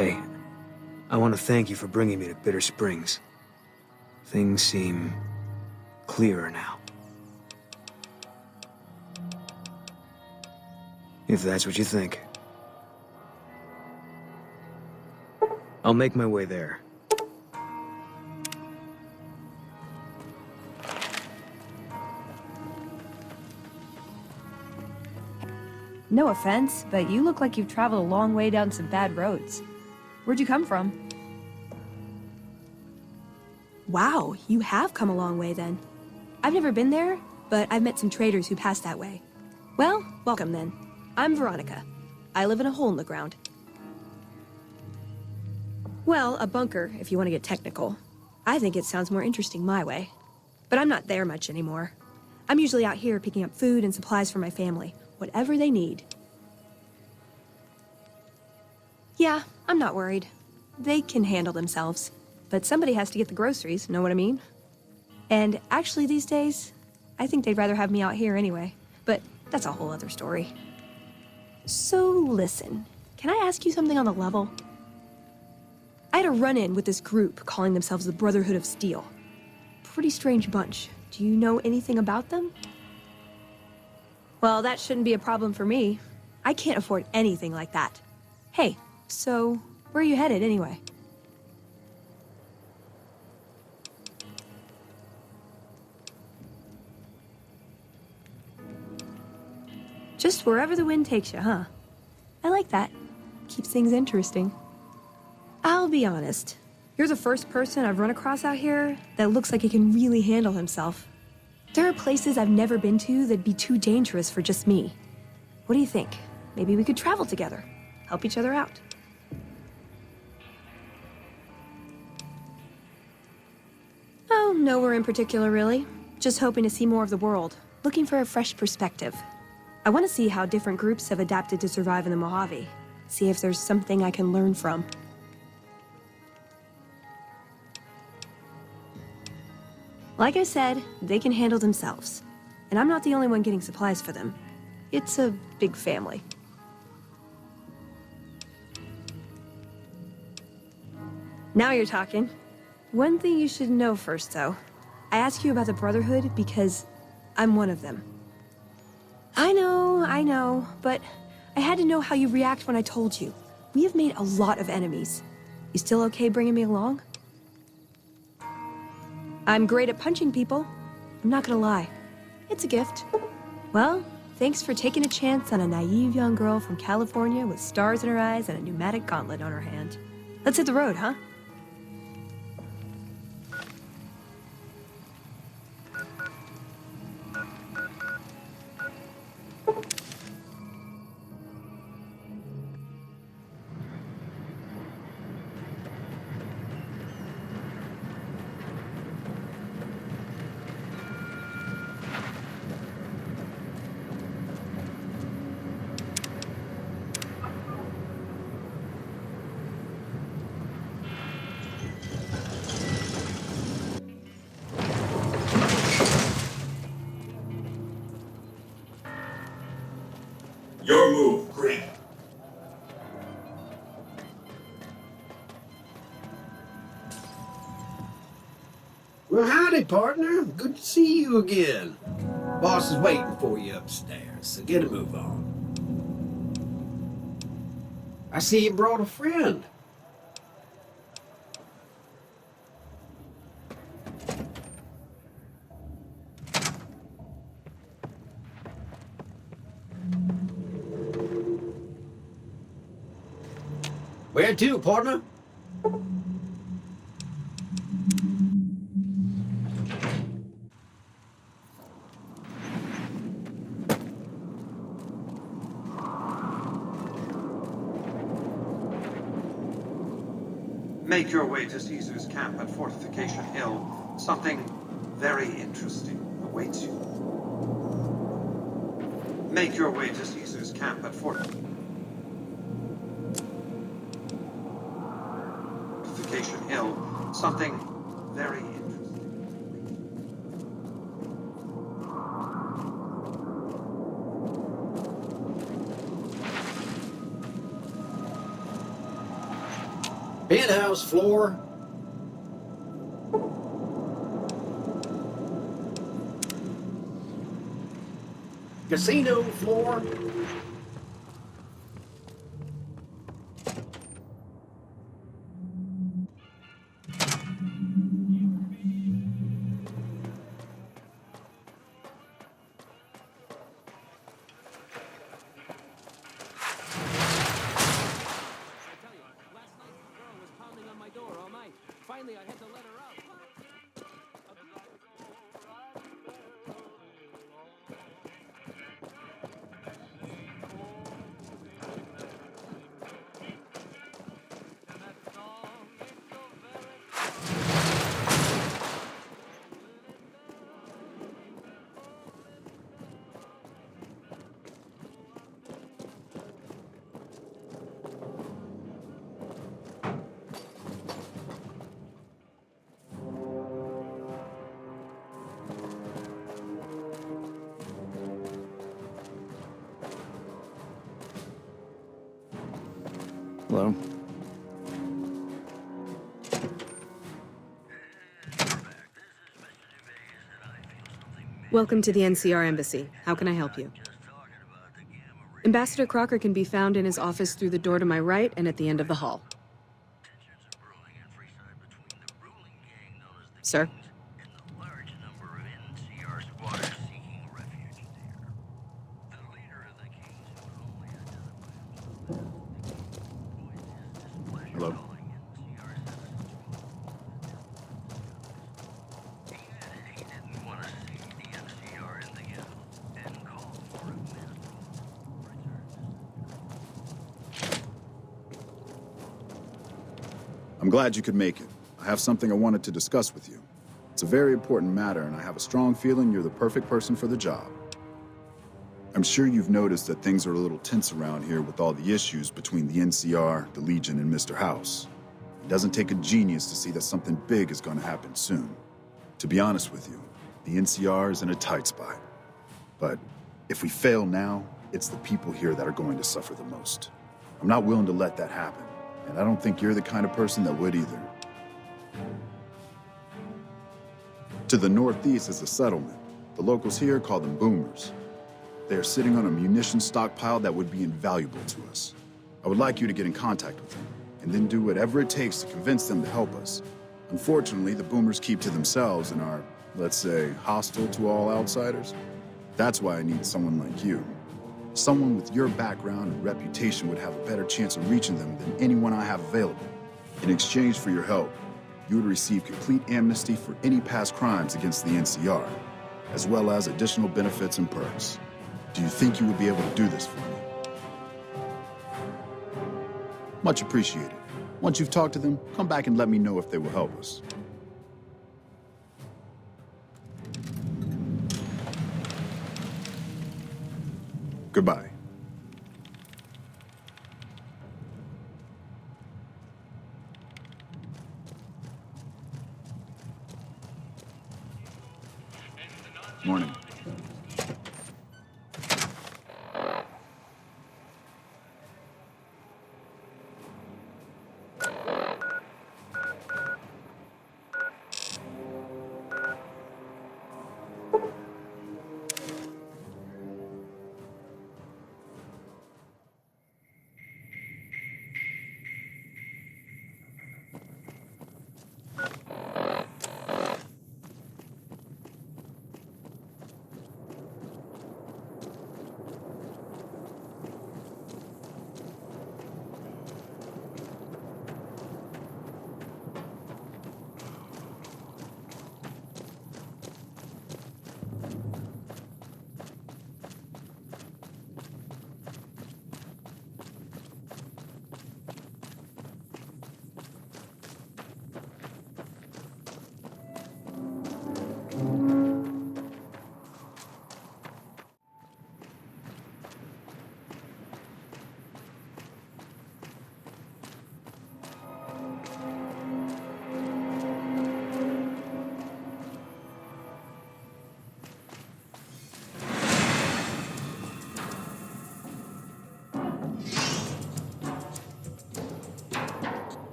Hey, I want to thank you for bringing me to Bitter Springs. Things seem clearer now. If that's what you think. I'll make my way there. No offense, but you look like you've traveled a long way down some bad roads. Where'd you come from? Wow, you have come a long way then. I've never been there, but I've met some traders who passed that way. Well, welcome then. I'm Veronica. I live in a hole in the ground. Well, a bunker, if you want to get technical. I think it sounds more interesting my way. But I'm not there much anymore. I'm usually out here picking up food and supplies for my family. Whatever they need. Yeah, I'm not worried. They can handle themselves. But somebody has to get the groceries, know what I mean? And actually these days, I think they'd rather have me out here anyway. But that's a whole other story. So listen, can I ask you something on the level? I had a run-in with this group calling themselves the Brotherhood of Steel. Pretty strange bunch. Do you know anything about them? Well, that shouldn't be a problem for me. I can't afford anything like that. Hey, so where are you headed anyway? Just wherever the wind takes you, huh? I like that. Keeps things interesting. I'll be honest. You're the first person I've run across out here that looks like he can really handle himself. There are places I've never been to that'd be too dangerous for just me. What do you think? Maybe we could travel together, help each other out. Oh, nowhere in particular, really. Just hoping to see more of the world, looking for a fresh perspective. I want to see how different groups have adapted to survive in the Mojave, see if there's something I can learn from. Like I said, they can handle themselves. And I'm not the only one getting supplies for them. It's a big family. Now you're talking. One thing you should know first, though. I ask you about the Brotherhood because I'm one of them. I know, but I had to know how you react when I told you. We have made a lot of enemies. You still okay bringing me along? I'm great at punching people. I'm not gonna lie. It's a gift. Well, thanks for taking a chance on a naive young girl from California with stars in her eyes and a pneumatic gauntlet on her hand. Let's hit the road, huh? Your move, Green. Well, howdy, partner. Good to see you again. Boss is waiting for you upstairs, so get a move on. I see you brought a friend. Where to, partner? Make your way to Caesar's camp at Fortification Hill. Something very interesting awaits you. Make your way to Caesar's camp at Fortification Hill. Something very interesting. Penthouse floor. Casino floor. Hello? Welcome to the NCR Embassy. How can I help you? Ambassador Crocker can be found in his office through the door to my right and at the end of the hall. Sir? Hello? I'm glad you could make it. I have something I wanted to discuss with you. It's a very important matter, and I have a strong feeling you're the perfect person for the job. I'm sure you've noticed that things are a little tense around here with all the issues between the NCR, the Legion, and Mr. House. It doesn't take a genius to see that something big is going to happen soon. To be honest with you, the NCR is in a tight spot. But if we fail now, it's the people here that are going to suffer the most. I'm not willing to let that happen, and I don't think you're the kind of person that would either. To the northeast is a settlement. The locals here call them boomers. They are sitting on a munitions stockpile that would be invaluable to us. I would like you to get in contact with them, and then do whatever it takes to convince them to help us. Unfortunately, the boomers keep to themselves and are, let's say, hostile to all outsiders. That's why I need someone like you. Someone with your background and reputation would have a better chance of reaching them than anyone I have available. In exchange for your help, you would receive complete amnesty for any past crimes against the NCR, as well as additional benefits and perks. Do you think you would be able to do this for me? Much appreciated. Once you've talked to them, come back and let me know if they will help us. Goodbye. Morning.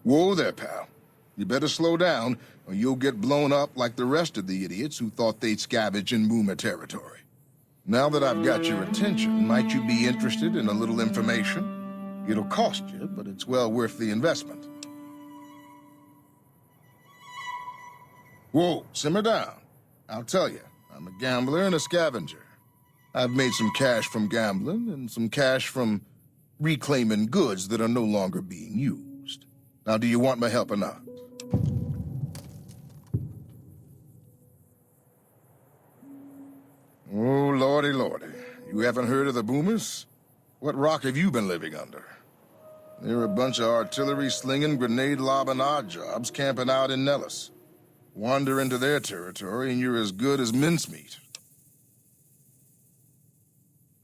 Whoa there, pal. You better slow down, or you'll get blown up like the rest of the idiots who thought they'd scavenge in boomer territory. Now that I've got your attention, might you be interested in a little information? It'll cost you, but it's well worth the investment. Whoa, simmer down. I'll tell you, I'm a gambler and a scavenger. I've made some cash from gambling and some cash from reclaiming goods that are no longer being used. Now, do you want my help or not? Oh, lordy, lordy. You haven't heard of the boomers? What rock have you been living under? They're a bunch of artillery-slinging, grenade-lobbing odd jobs camping out in Nellis. Wander into their territory and you're as good as mincemeat.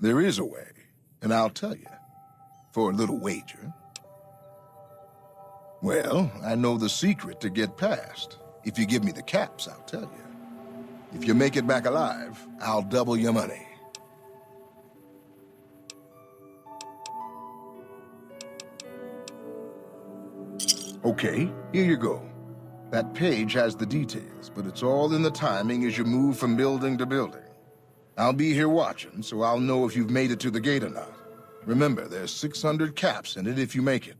There is a way, and I'll tell you. For a little wager. Well, I know the secret to get past. If you give me the caps, I'll tell you. If you make it back alive, I'll double your money. Okay, here you go. That page has the details, but it's all in the timing as you move from building to building. I'll be here watching, so I'll know if you've made it to the gate or not. Remember, there's 600 caps in it if you make it.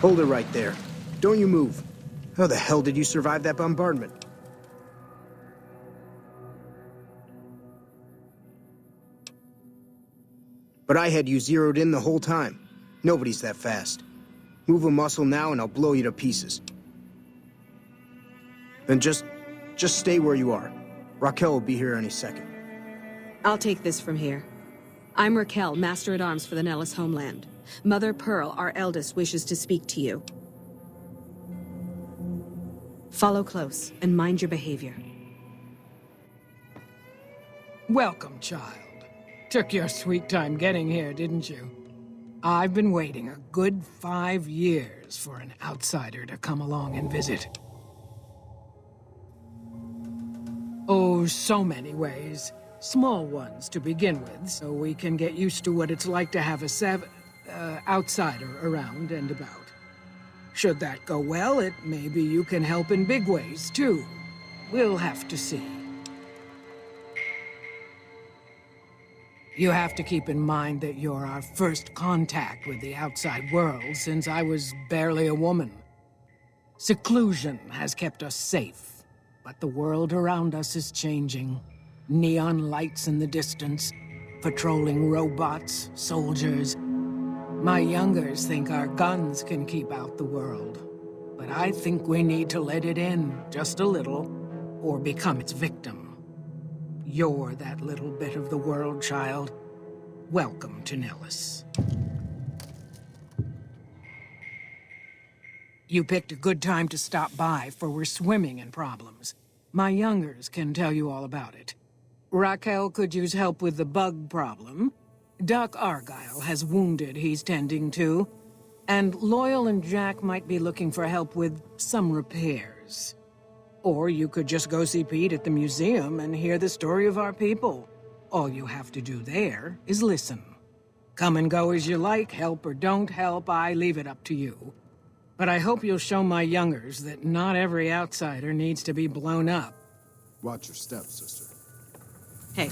Hold it right there. Don't you move. How the hell did you survive that bombardment? But I had you zeroed in the whole time. Nobody's that fast. Move a muscle now and I'll blow you to pieces. Then just stay where you are. Raquel will be here any second. I'll take this from here. I'm Raquel, Master-at-Arms for the Nellis homeland. Mother Pearl, our eldest, wishes to speak to you. Follow close and mind your behavior. Welcome, child. Took your sweet time getting here, didn't you? I've been waiting a good 5 years for an outsider to come along and visit. Oh, so many ways. Small ones to begin with, so we can get used to what it's like to have a outsider around and about. Should that go well, maybe you can help in big ways, too. We'll have to see. You have to keep in mind that you're our first contact with the outside world since I was barely a woman. Seclusion has kept us safe, but the world around us is changing. Neon lights in the distance, patrolling robots, soldiers. My youngers think our guns can keep out the world. But I think we need to let it in, just a little, or become its victim. You're that little bit of the world, child. Welcome to Nellis. You picked a good time to stop by, for we're swimming in problems. My youngers can tell you all about it. Raquel could use help with the bug problem. Doc Argyle has wounded he's tending to. And Loyal and Jack might be looking for help with some repairs. Or you could just go see Pete at the museum and hear the story of our people. All you have to do there is listen. Come and go as you like, help or don't help, I leave it up to you. But I hope you'll show my youngers that not every outsider needs to be blown up. Watch your step, sister. Hey.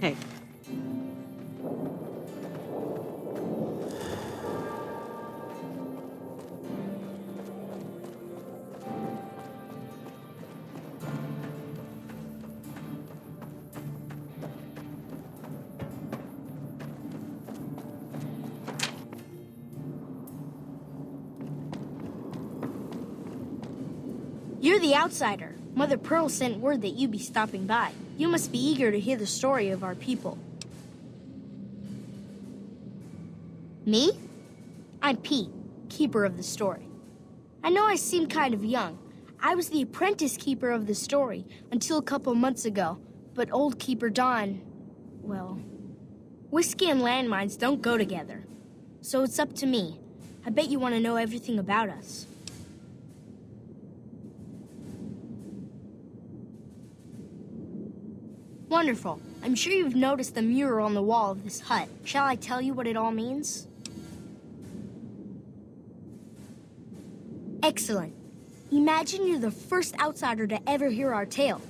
Hey. You're the outsider. Mother Pearl sent word that you'd be stopping by. You must be eager to hear the story of our people. Me? I'm Pete, keeper of the story. I know I seem kind of young. I was the apprentice keeper of the story until a couple months ago, but old Keeper Don, well, whiskey and landmines don't go together. So it's up to me. I bet you want to know everything about us. Wonderful. I'm sure you've noticed the mural on the wall of this hut. Shall I tell you what it all means? Excellent. Imagine you're the first outsider to ever hear our tale.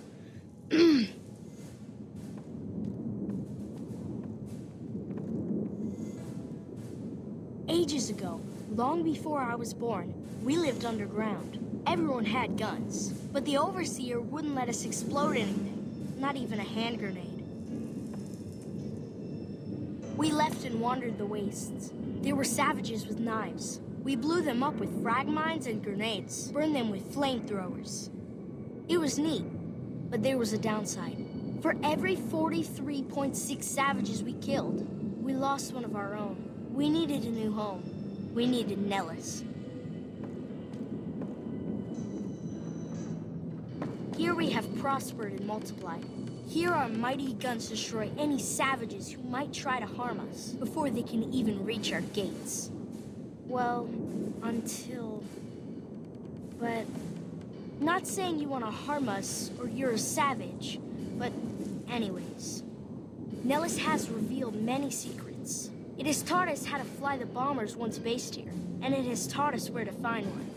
Ages ago, long before I was born, we lived underground. Everyone had guns, but the overseer wouldn't let us explode anything. Not even a hand grenade. We left and wandered the wastes. There were savages with knives. We blew them up with frag mines and grenades, burned them with flamethrowers. It was neat, but there was a downside. For every 43.6 savages we killed, we lost one of our own. We needed a new home. We needed Nellis. Here we have prospered and multiplied. Here our mighty guns destroy any savages who might try to harm us before they can even reach our gates. Well, until... But... Not saying you want to harm us or you're a savage, but anyways. Nellis has revealed many secrets. It has taught us how to fly the bombers once based here, and it has taught us where to find one.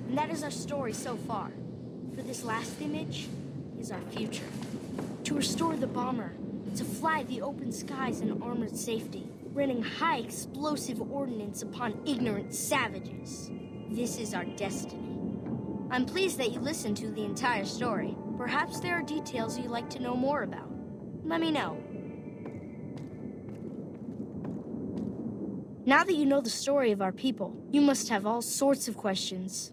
And that is our story so far. For this last image is our future. To restore the bomber, to fly the open skies in armored safety, raining high explosive ordnance upon ignorant savages. This is our destiny. I'm pleased that you listened to the entire story. Perhaps there are details you'd like to know more about. Let me know. Now that you know the story of our people, you must have all sorts of questions.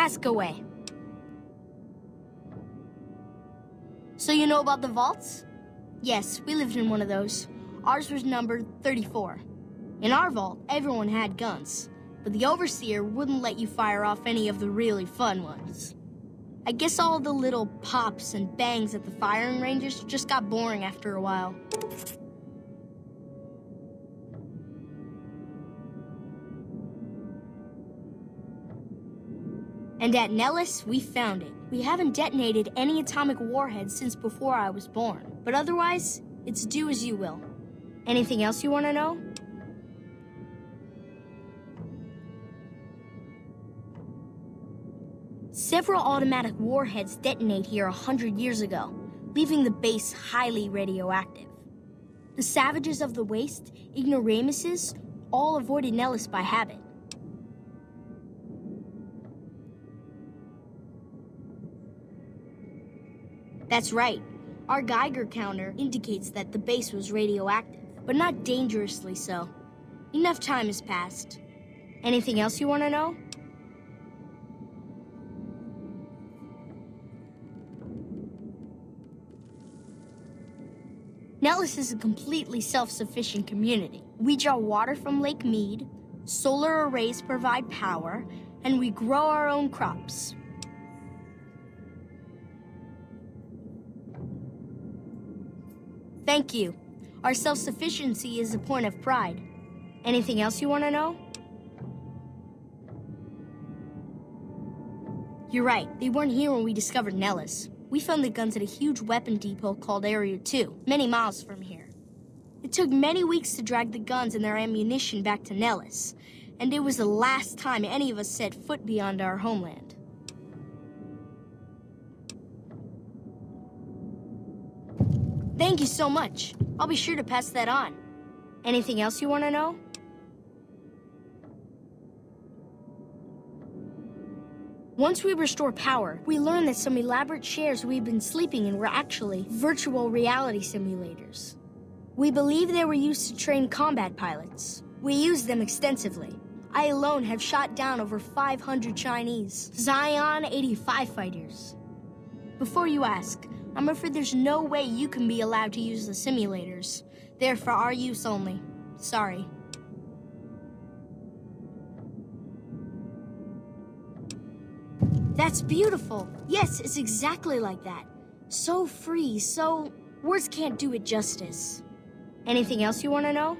Ask away. So you know about the vaults? Yes, we lived in one of those. Ours was numbered 34. In our vault, everyone had guns, but the Overseer wouldn't let you fire off any of the really fun ones. I guess all the little pops and bangs at the firing ranges just got boring after a while. And at Nellis, we found it. We haven't detonated any atomic warheads since before I was born, but otherwise, it's do as you will. Anything else you want to know? Several automatic warheads detonate here 100 years ago, leaving the base highly radioactive. The savages of the waste, ignoramuses, all avoided Nellis by habit. That's right. Our Geiger counter indicates that the base was radioactive, but not dangerously so. Enough time has passed. Anything else you want to know? Nellis is a completely self-sufficient community. We draw water from Lake Mead, solar arrays provide power, and we grow our own crops. Thank you. Our self-sufficiency is a point of pride. Anything else you want to know? You're right, they weren't here when we discovered Nellis. We found the guns at a huge weapon depot called Area 2, many miles from here. It took many weeks to drag the guns and their ammunition back to Nellis, and it was the last time any of us set foot beyond our homeland. Thank you so much. I'll be sure to pass that on. Anything else you want to know? Once we restore power, we learned that some elaborate chairs we've been sleeping in were actually virtual reality simulators. We believe they were used to train combat pilots. We used them extensively. I alone have shot down over 500 Chinese Zion 85 fighters. Before you ask, I'm afraid there's no way you can be allowed to use the simulators. They're for our use only. Sorry. That's beautiful. Yes, it's exactly like that. So free, so... words can't do it justice. Anything else you want to know?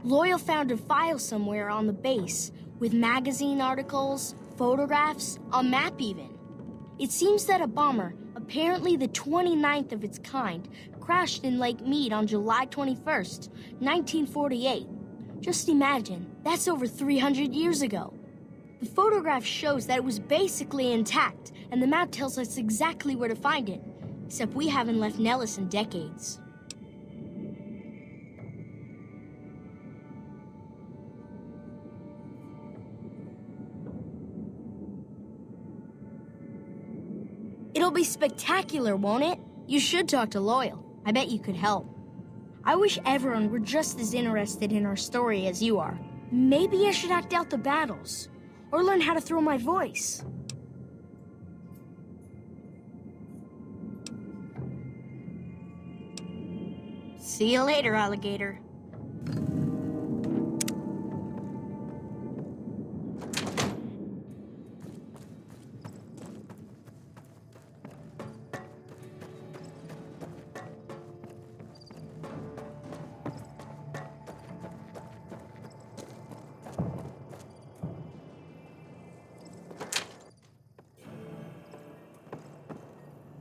Loyal found a file somewhere on the base with magazine articles, photographs, a map even. It seems that a bomber, apparently the 29th of its kind, crashed in Lake Mead on July 21st, 1948. Just imagine, that's over 300 years ago. The photograph shows that it was basically intact, and the map tells us exactly where to find it, except we haven't left Nellis in decades. It'll be spectacular, won't it? You should talk to Loyal. I bet you could help. I wish everyone were just as interested in our story as you are. Maybe I should act out the battles, or learn how to throw my voice. See you later, alligator.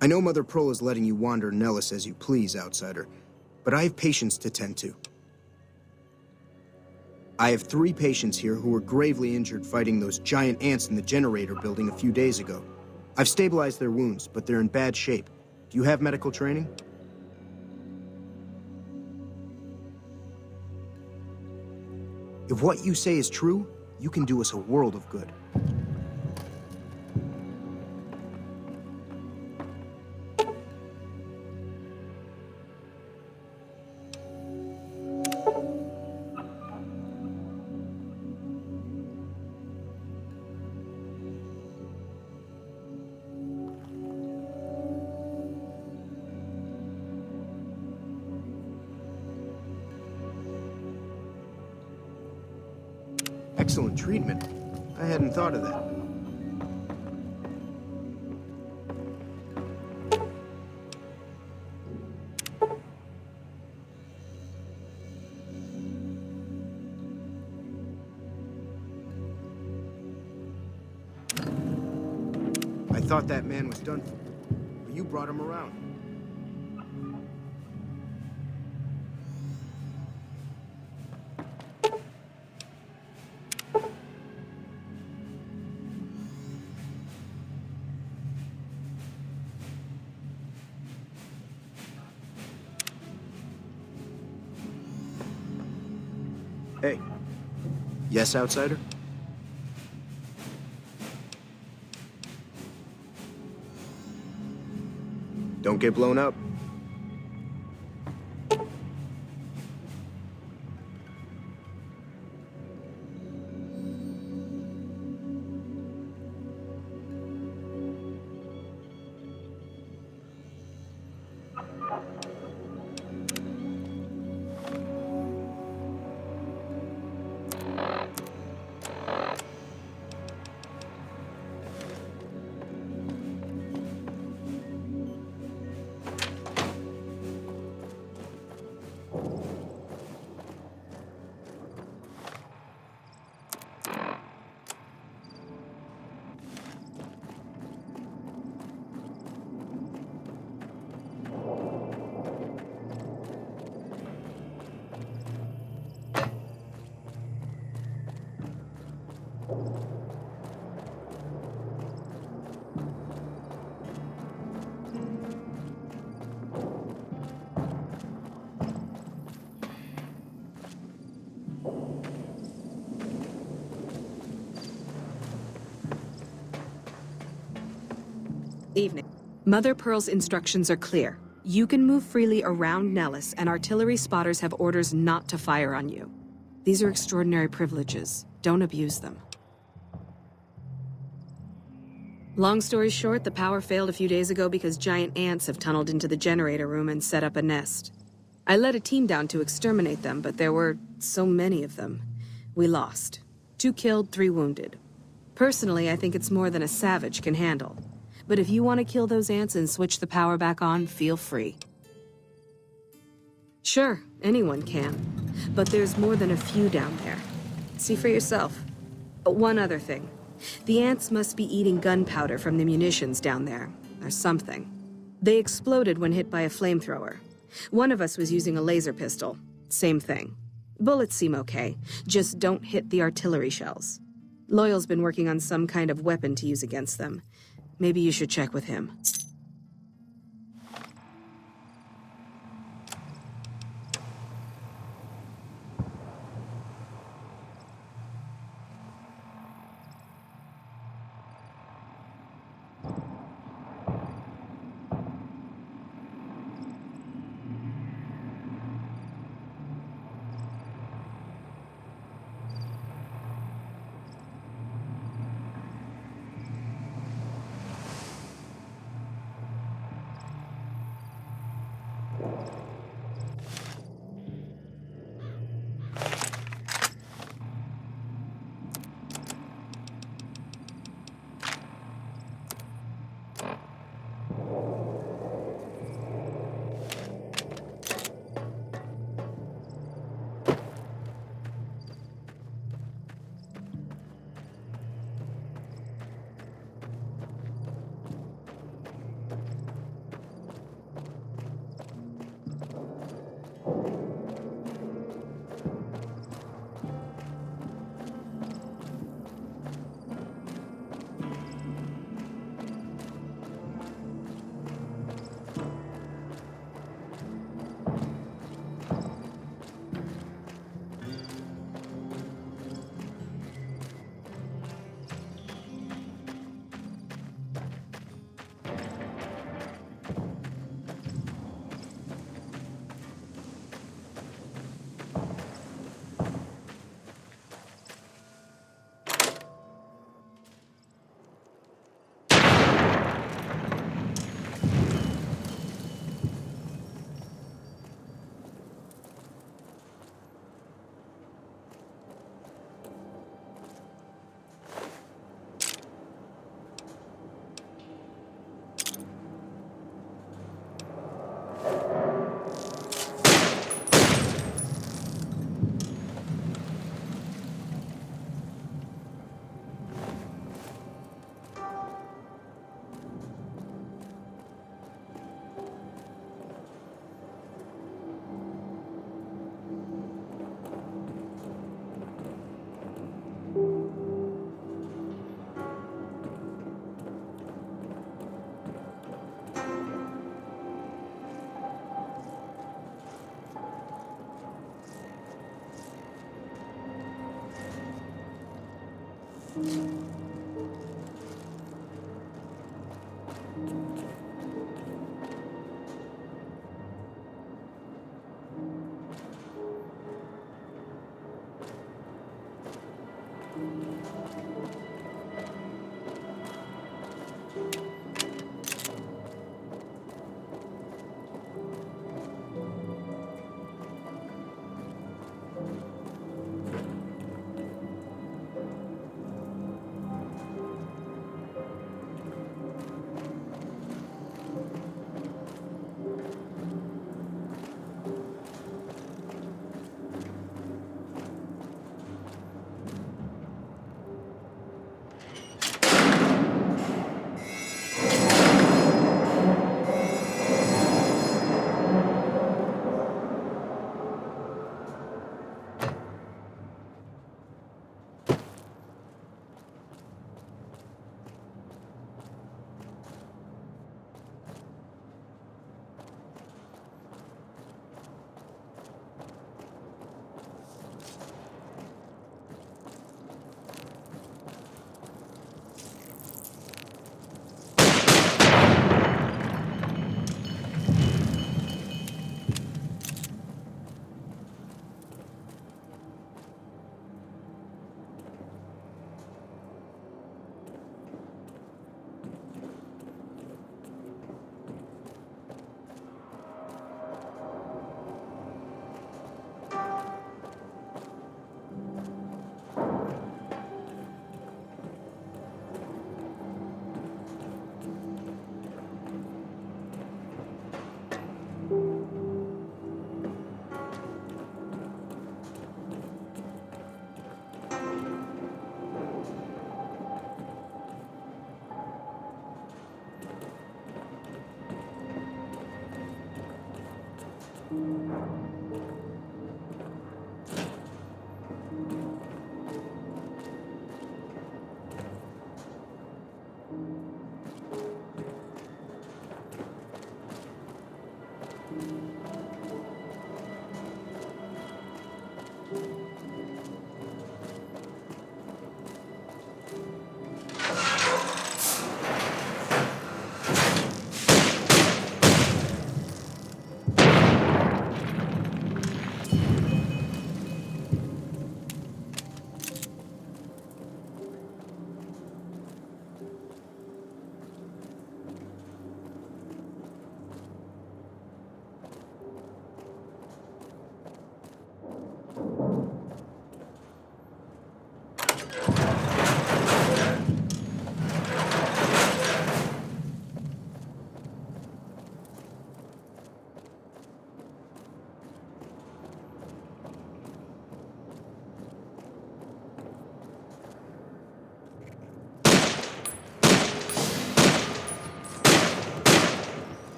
I know Mother Pearl is letting you wander Nellis as you please, outsider, but I have patients to tend to. I have 3 patients here who were gravely injured fighting those giant ants in the generator building a few days ago. I've stabilized their wounds, but they're in bad shape. Do you have medical training? If what you say is true, you can do us a world of good. Excellent treatment. I hadn't thought of that. I thought that man was done for, but you brought him around. Hey. Yes, outsider? Don't get blown up. Evening. Mother Pearl's instructions are clear. You can move freely around Nellis, and artillery spotters have orders not to fire on you. These are extraordinary privileges. Don't abuse them. Long story short, the power failed a few days ago because giant ants have tunneled into the generator room and set up a nest. I led a team down to exterminate them, but there were so many of them. We lost. 2 killed, 3 wounded. Personally, I think it's more than a savage can handle. But if you want to kill those ants and switch the power back on, feel free. Sure, anyone can. But there's more than a few down there. See for yourself. One other thing. The ants must be eating gunpowder from the munitions down there, or something. They exploded when hit by a flamethrower. One of us was using a laser pistol. Same thing. Bullets seem okay, just don't hit the artillery shells. Loyal's been working on some kind of weapon to use against them. Maybe you should check with him.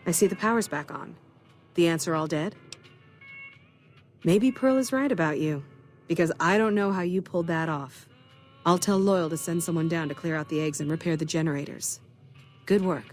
I see the power's back on. The ants are all dead? Maybe Pearl is right about you, because I don't know how you pulled that off. I'll tell Loyal to send someone down to clear out the eggs and repair the generators. Good work.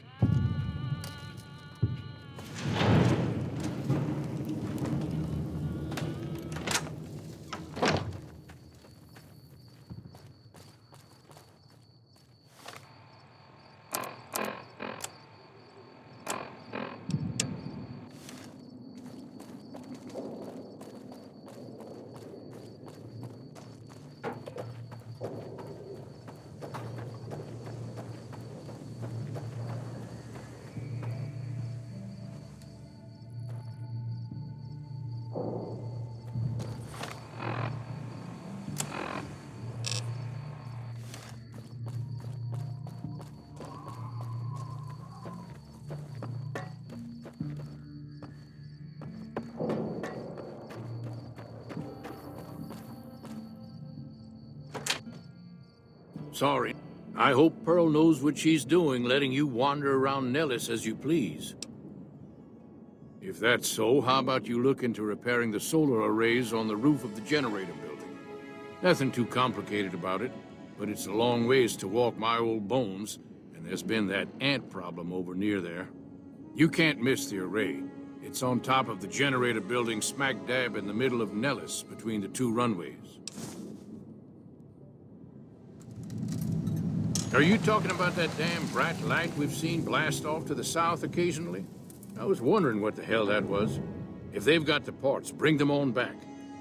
Sorry. I hope Pearl knows what she's doing, letting you wander around Nellis as you please. If that's so, how about you look into repairing the solar arrays on the roof of the generator building? Nothing too complicated about it, but it's a long ways to walk my old bones, and there's been that ant problem over near there. You can't miss the array. It's on top of the generator building smack dab in the middle of Nellis, between the two runways. Are you talking about that damn bright light we've seen blast off to the south occasionally? I was wondering what the hell that was. If they've got the parts, bring them on back.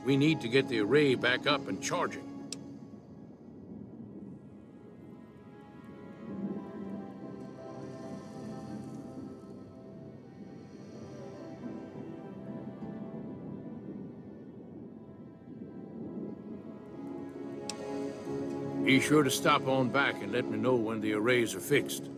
We need to get the array back up and charging. Be sure to stop on back and let me know when the arrays are fixed.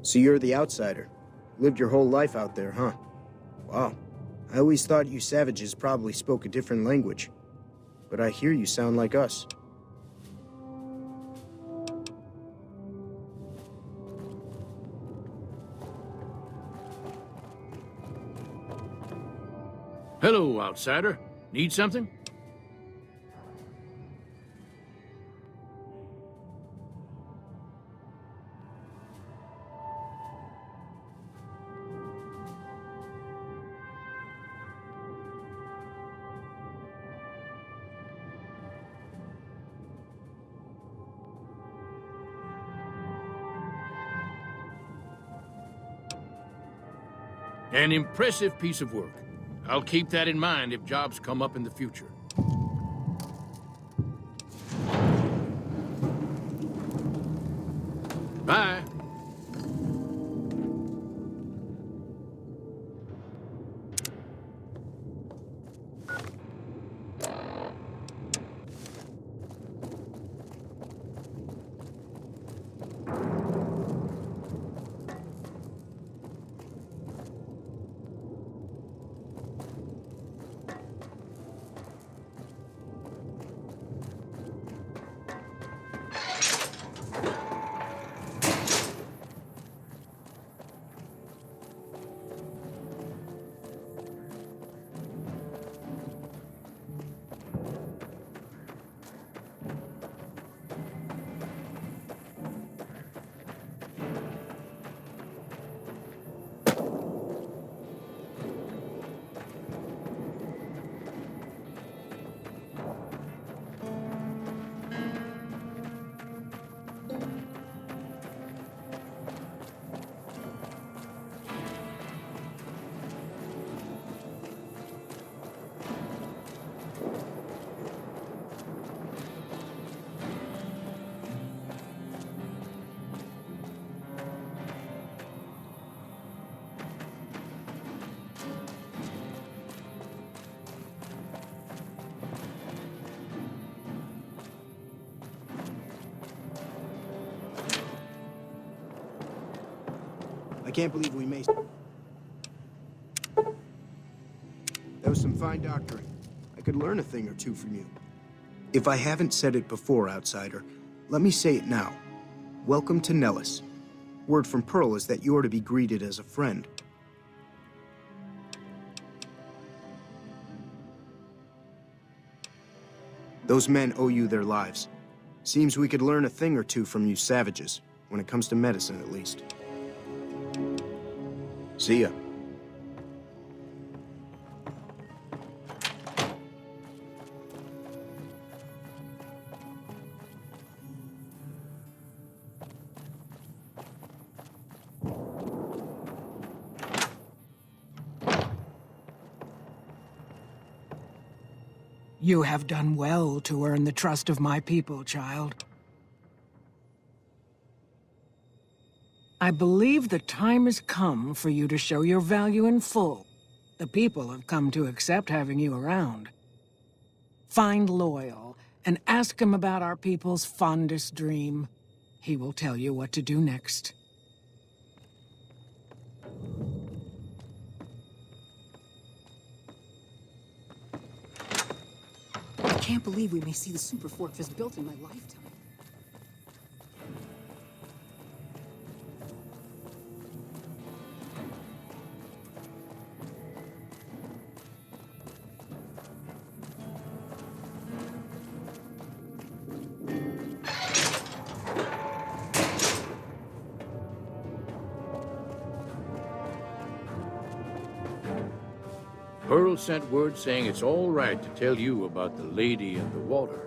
So you're the outsider. Lived your whole life out there, huh? Wow. I always thought you savages probably spoke a different language. But I hear you sound like us. Hello, outsider. Need something? An impressive piece of work. I'll keep that in mind if jobs come up in the future. Bye. I can't believe we made... That was some fine doctoring. I could learn a thing or two from you. If I haven't said it before, outsider, let me say it now. Welcome to Nellis. Word from Pearl is that you're to be greeted as a friend. Those men owe you their lives. Seems we could learn a thing or two from you savages, when it comes to medicine at least. See ya. You have done well to earn the trust of my people, child. I believe the time has come for you to show your value in full. The people have come to accept having you around. Find Loyal and ask him about our people's fondest dream. He will tell you what to do next. I can't believe we may see the super fortress built in my lifetime. Pearl sent word saying it's all right to tell you about the lady and the water.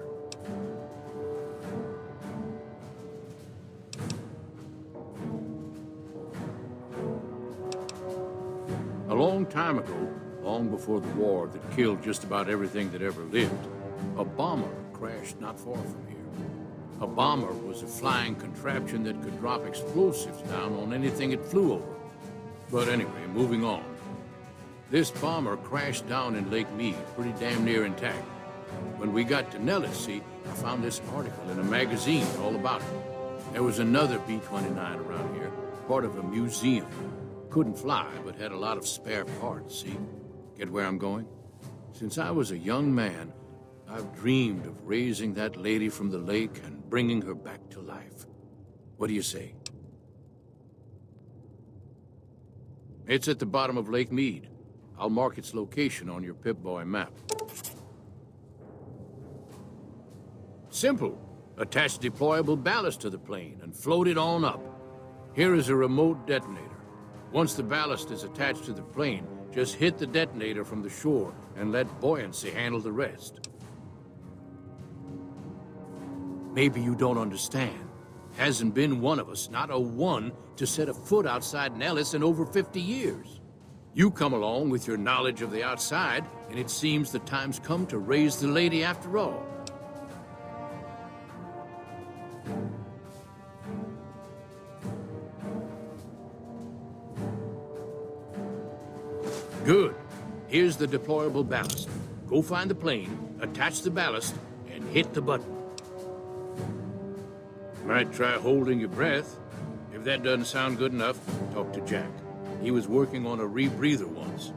A long time ago, long before the war that killed just about everything that ever lived, a bomber crashed not far from here. A bomber was a flying contraption that could drop explosives down on anything it flew over. But anyway, moving on. This bomber crashed down in Lake Mead, pretty damn near intact. When we got to Nellis, see, I found this article in a magazine all about it. There was another B-29 around here, part of a museum. Couldn't fly, but had a lot of spare parts, see? Get where I'm going? Since I was a young man, I've dreamed of raising that lady from the lake and bringing her back to life. What do you say? It's at the bottom of Lake Mead. I'll mark its location on your Pip-Boy map. Simple. Attach deployable ballast to the plane and float it on up. Here is a remote detonator. Once the ballast is attached to the plane, just hit the detonator from the shore and let buoyancy handle the rest. Maybe you don't understand. Hasn't been one of us, not a one, to set a foot outside Nellis in over 50 years. You come along with your knowledge of the outside, and it seems the time's come to raise the lady after all. Good. Here's the deployable ballast. Go find the plane, attach the ballast, and hit the button. Might try holding your breath. If that doesn't sound good enough, talk to Jack. He was working on a rebreather once.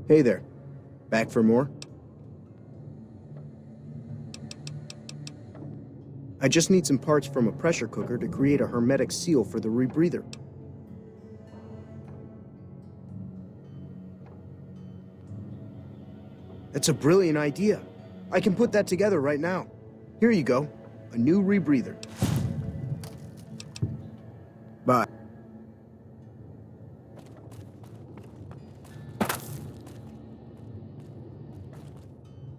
Hey there. Back for more? I just need some parts from a pressure cooker to create a hermetic seal for the rebreather. That's a brilliant idea. I can put that together right now. Here you go. A new rebreather. Bye.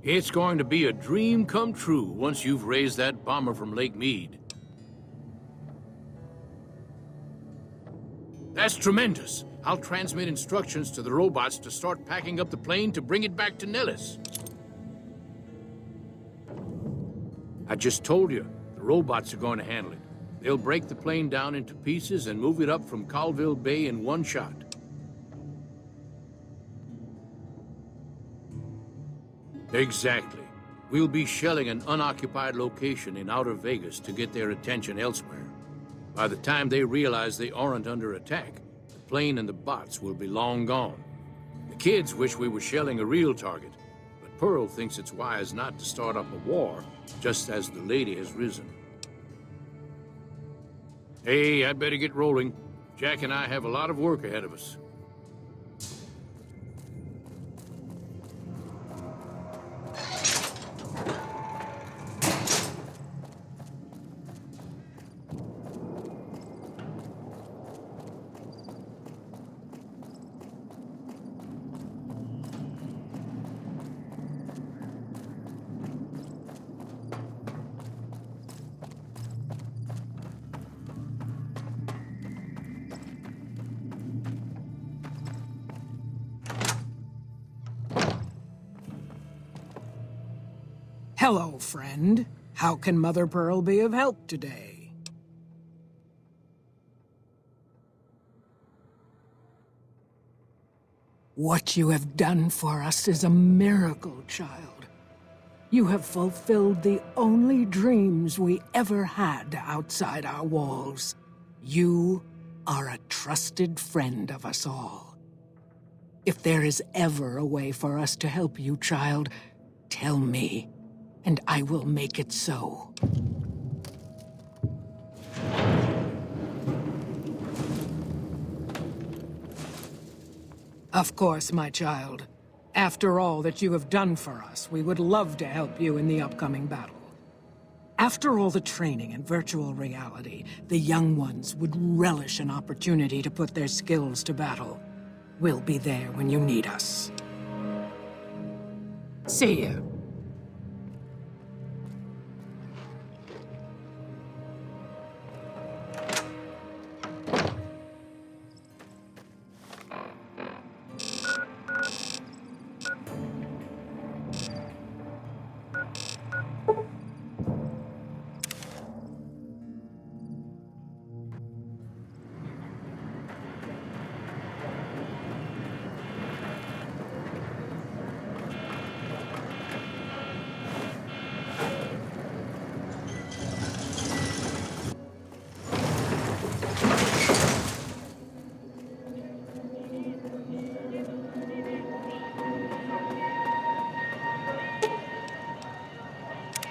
It's going to be a dream come true once you've raised that bomber from Lake Mead. That's tremendous. I'll transmit instructions to the robots to start packing up the plane to bring it back to Nellis. I just told you, the robots are going to handle it. They'll break the plane down into pieces and move it up from Colville Bay in one shot. Exactly. We'll be shelling an unoccupied location in outer Vegas to get their attention elsewhere. By the time they realize they aren't under attack, the plane and the bots will be long gone. The kids wish we were shelling a real target, but Pearl thinks it's wise not to start up a war just as the lady has risen. Hey, I'd better get rolling. Jack and I have a lot of work ahead of us. Hello, friend. How can Mother Pearl be of help today? What you have done for us is a miracle, child. You have fulfilled the only dreams we ever had outside our walls. You are a trusted friend of us all. If there is ever a way for us to help you, child, tell me, and I will make it so. Of course, my child. After all that you have done for us, we would love to help you in the upcoming battle. After all the training in virtual reality, the young ones would relish an opportunity to put their skills to battle. We'll be there when you need us. See you.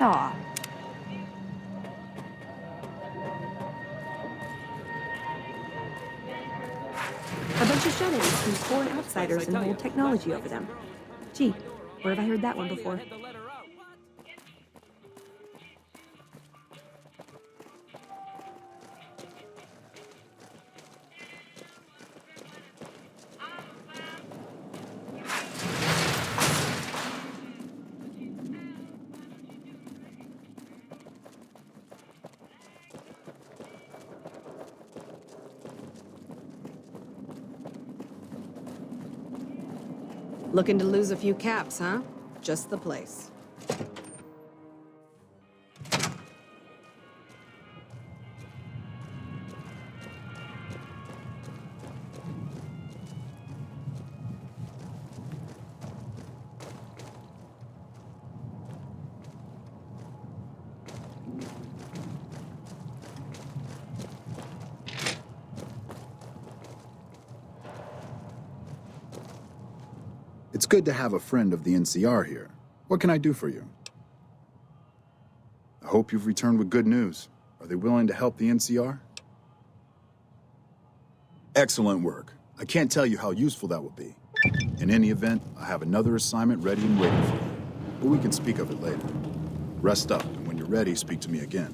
Aw. A bunch of shadows who's foreign outsiders and hold technology over them. Gee, where have I heard that one before? Looking to lose a few caps, huh? Just the place. It's good to have a friend of the NCR here. What can I do for you? I hope you've returned with good news. Are they willing to help the NCR? Excellent work. I can't tell you how useful that will be. In any event, I have another assignment ready and waiting for you. But we can speak of it later. Rest up, and when you're ready, speak to me again.